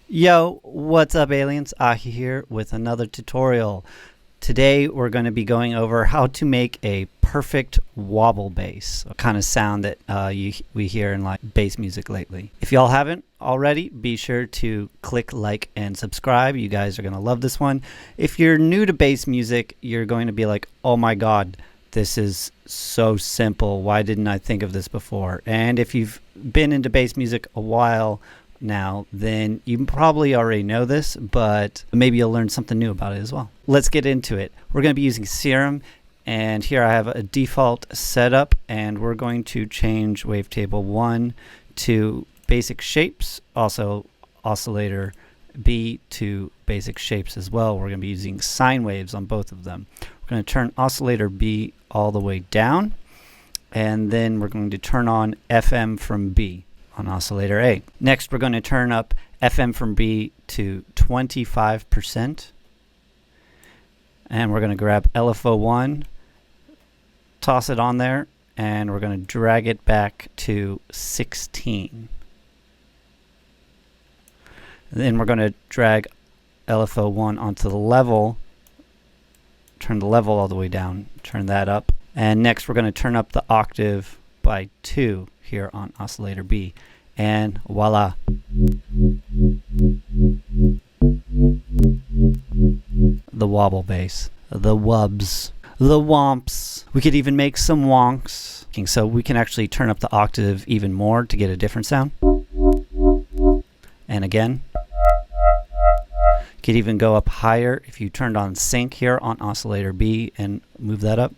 Yo, what's up aliens? AHEE here with another tutorial. Today we're going to be going over how to make a perfect wobble bass, a kind of sound that we hear in like bass music lately. If y'all haven't already, be sure to click like and subscribe. You guys are going to love this one. If you're new to bass music, you're going to be like, oh my god, this is so simple. Why didn't I think of this before? And if you've been into bass music a while now, then you probably already know this, but maybe you'll learn something new about it as well. Let's get into it. We're going to be using Serum, and here I have a default setup, and we're going to change wavetable 1 to basic shapes, also oscillator B to basic shapes as well. We're going to be using sine waves on both of them. We're going to turn oscillator B all the way down, and then we're going to turn on FM from B on oscillator A. Next, we're going to turn up FM from B to 25%. And we're going to grab LFO1, toss it on there, and we're going to drag it back to 16. And then we're going to drag LFO1 onto the level, turn the level all the way down, turn that up. And next, we're going to turn up the octave by 2 here on oscillator B, and voila. The wobble bass, the wubs, the womps. We could even make some wonks. So we can actually turn up the octave even more to get a different sound. And again, you could even go up higher if you turned on sync here on oscillator B and move that up.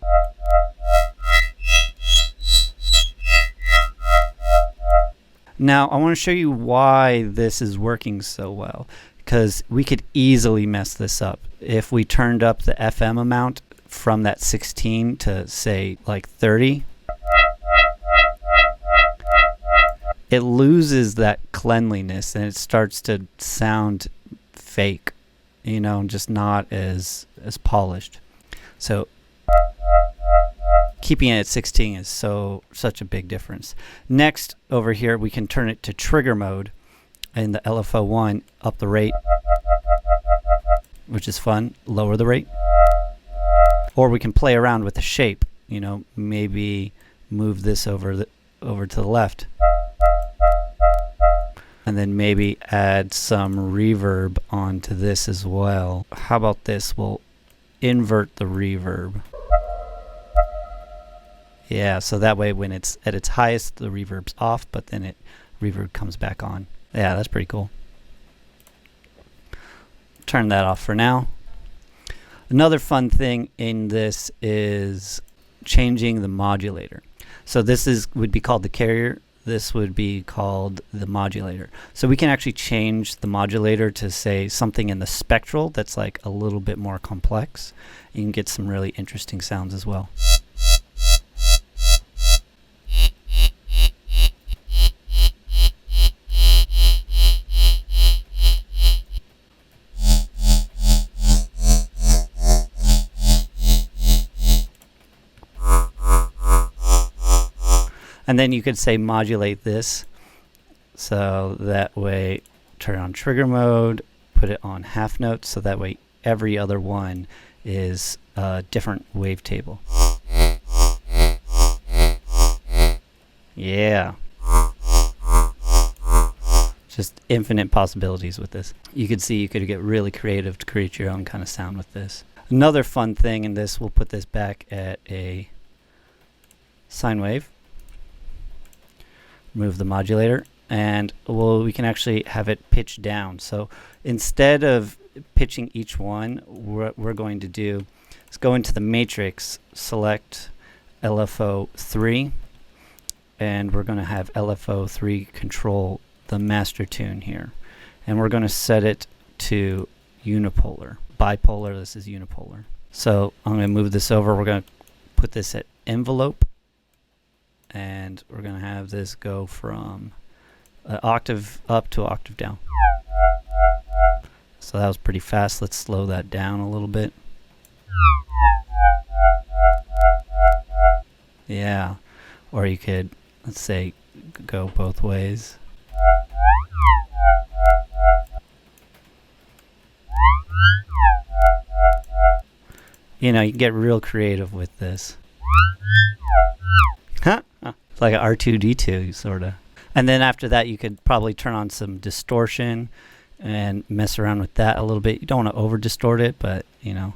Now, I want to show you why this is working so well, because we could easily mess this up. If we turned up the FM amount from that 16 to, say, like 30, it loses that cleanliness and it starts to sound fake, you know, just not as polished. So keeping it at 16 is such a big difference. Next, over here, we can turn it to trigger mode in the LFO1, up the rate, which is fun, lower the rate. Or we can play around with the shape, you know, maybe move this over to the left. And then maybe add some reverb onto this as well. How about this? We'll invert the reverb. Yeah, so that way when it's at its highest, the reverb's off, but then reverb comes back on. Yeah, that's pretty cool. Turn that off for now. Another fun thing in this is changing the modulator. So this would be called the carrier. This would be called the modulator. So we can actually change the modulator to, say, something in the spectral that's like a little bit more complex. You can get some really interesting sounds as well. And then you could say modulate this, so that way turn on trigger mode, put it on half notes, so that way every other one is a different wavetable. Yeah. Just infinite possibilities with this. You could see you could get really creative to create your own kind of sound with this. Another fun thing in this, we'll put this back at a sine wave. Move the modulator, and we can actually have it pitch down. So instead of pitching each one, what we're going to do is go into the matrix, select LFO3, and we're going to have LFO3 control the master tune here. And we're going to set it to unipolar. Bipolar, this is unipolar. So I'm going to move this over. We're going to put this at envelope. And we're going to have this go from an octave up to an octave down. So that was pretty fast. Let's slow that down a little bit. Yeah. Or you could, let's say, go both ways. You know, you can get real creative with this. Huh? It's like an R2-D2 sort of. And then after that, you could probably turn on some distortion and mess around with that a little bit. You don't want to over distort it, but you know.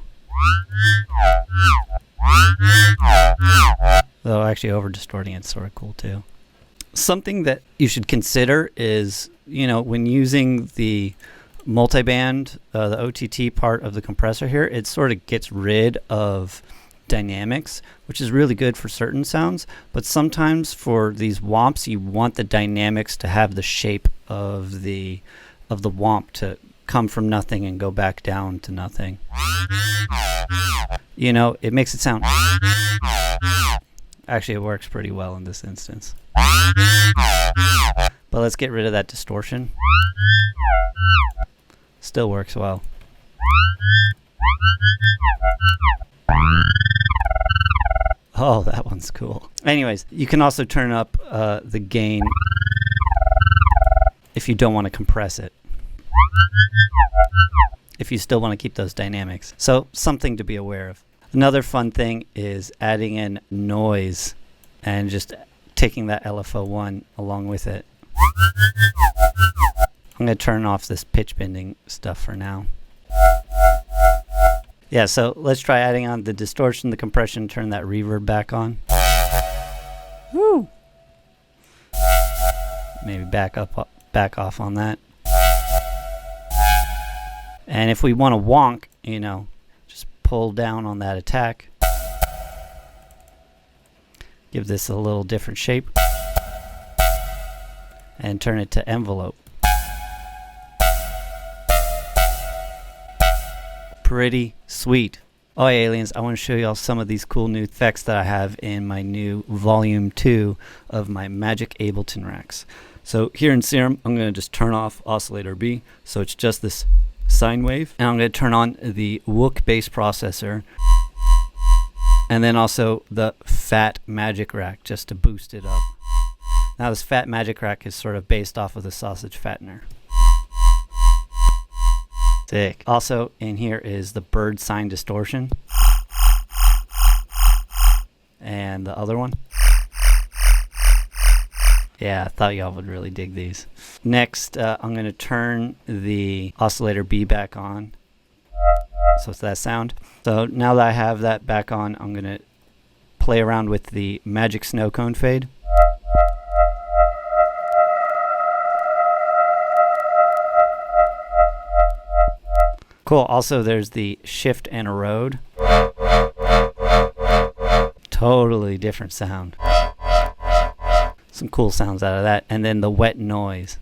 Though actually over distorting it's sort of cool too. Something that you should consider is, you know, when using the multiband, the OTT part of the compressor here, it sort of gets rid of dynamics, which is really good for certain sounds. But sometimes for these womps, you want the dynamics to have the shape of the womp to come from nothing and go back down to nothing. You know, it makes it sound. Actually, it works pretty well in this instance. But let's get rid of that distortion. Still works well. Oh, that one's cool. Anyways, you can also turn up the gain if you don't want to compress it, if you still want to keep those dynamics. So something to be aware of. Another fun thing is adding in noise and just taking that LFO1 along with it. I'm going to turn off this pitch bending stuff for now. Yeah, so let's try adding on the distortion, the compression, turn that reverb back on. Woo! Maybe back off on that. And if we want to wonk, you know, just pull down on that attack. Give this a little different shape. And turn it to envelope. Pretty sweet. Oh, hey, aliens, I want to show you all some of these cool new effects that I have in my new volume 2 of my Magic Ableton racks. So here in Serum, I'm going to just turn off oscillator B, so it's just this sine wave, and I'm going to turn on the WUB bass processor, and then also the Fat Magic Rack just to boost it up. Now this Fat Magic Rack is sort of based off of the sausage fattener. Sick. Also in here is the bird sine distortion. And the other one. Yeah, I thought y'all would really dig these. Next, I'm going to turn the oscillator B back on. So it's that sound. So now that I have that back on, I'm going to play around with the Magic Snow Cone fade. Cool. Also, there's the shift and erode. Totally different sound. Some cool sounds out of that. And then the wet noise.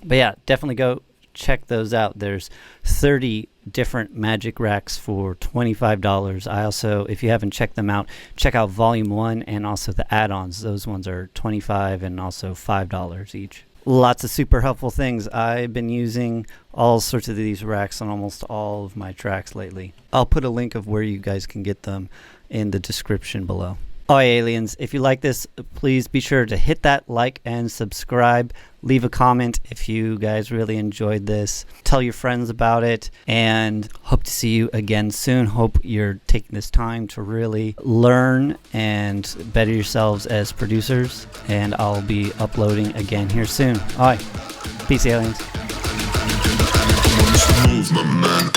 But yeah, definitely go check those out. There's 30 different Magic Racks for $25. I also, if you haven't checked them out, check out Volume 1 and also the add-ons. Those ones are $25 and also $5 each. Lots of super helpful things. I've been using all sorts of these racks on almost all of my tracks lately. I'll put a link of where you guys can get them in the description below. Oh, hey, aliens, if you like this, please be sure to hit that like and subscribe. Leave a comment if you guys really enjoyed this. Tell your friends about it, and hope to see you again soon. Hope you're taking this time to really learn and better yourselves as producers, and I'll be uploading again here soon. All right, peace, aliens. Movement, man.